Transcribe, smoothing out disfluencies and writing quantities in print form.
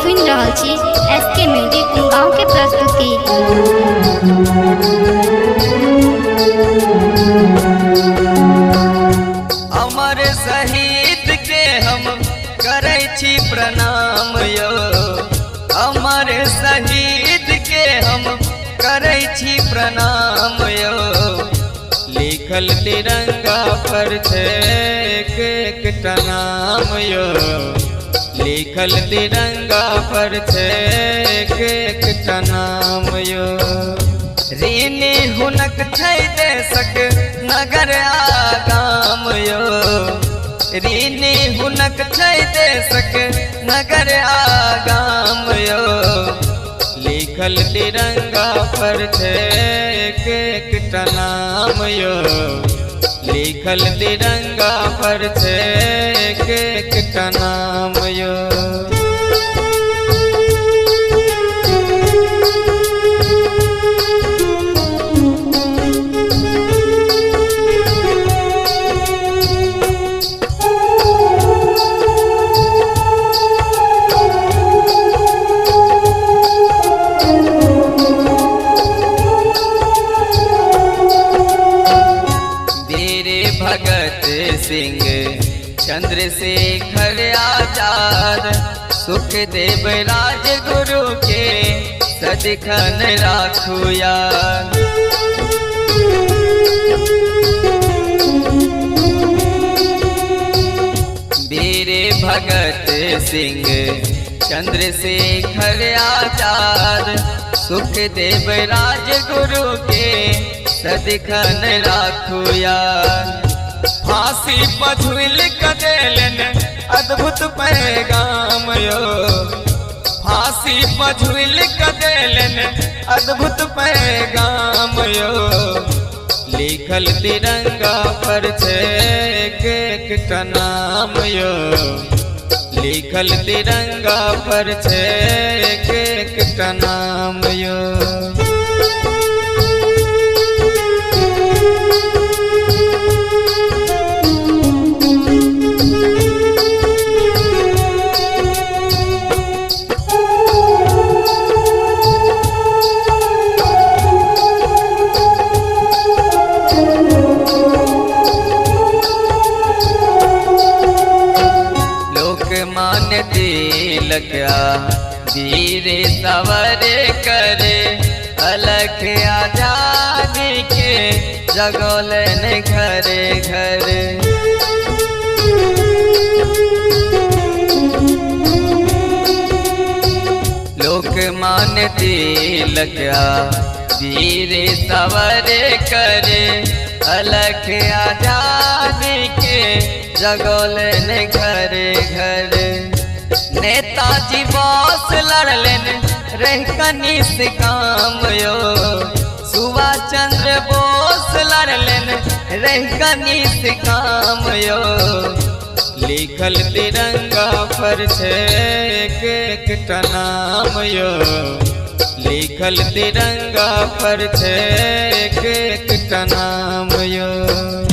सुन रहल छी एसके म्यूजिक गाँव के प्रस्तुति। अमर शहीद के हम करै छी प्रणाम यो, अमर शहीद के हम करै छी प्रणाम यो। लिखल तिरंगा पर छै एक नाम यो, लिखल तिरंगा पर छै एक नाम यो। ऋणी हुनक छै देशक नगर आ गाम यो, ऋणी हुनक छै देशक नगर आ गाम यो। लिखल तिरंगा पर छै एक नाम यो, लिखल तिरंगा पर छै एक नाम यो। भगत सिंह चंद्रशेखर आजाद, सुखदेव राजगुरु के सदिखन राखू याद। वीर भगत सिंह चंद्रशेखर आजाद, सुखदेव राजगुरु के सदिखन राखू याद। फांसी पर झूल क देलन अद्भुत पैगाम यो, फांसी पर झूल क देलन अद्भुत पैगाम यो। लिखल तिरंगा पर छै एक नाम यो, लिखल तिरंगा पर छै एक नाम यो। लोकमान्य तिलक वीर सावरकर, अलख आजादी के जगौलन घर घर। लोकमान्य तिलक वीर सावरकर, अलख आजादी के जगौलन घर घर। नेताजी बोस लड़लन रह कनिस काम यो, सुभाष चंद्र बोस लड़लन रह कनिस काम यो। लिखल तिरंगा पर छै एक नाम यो, लिखल तिरंगा पर छै एक नाम यो।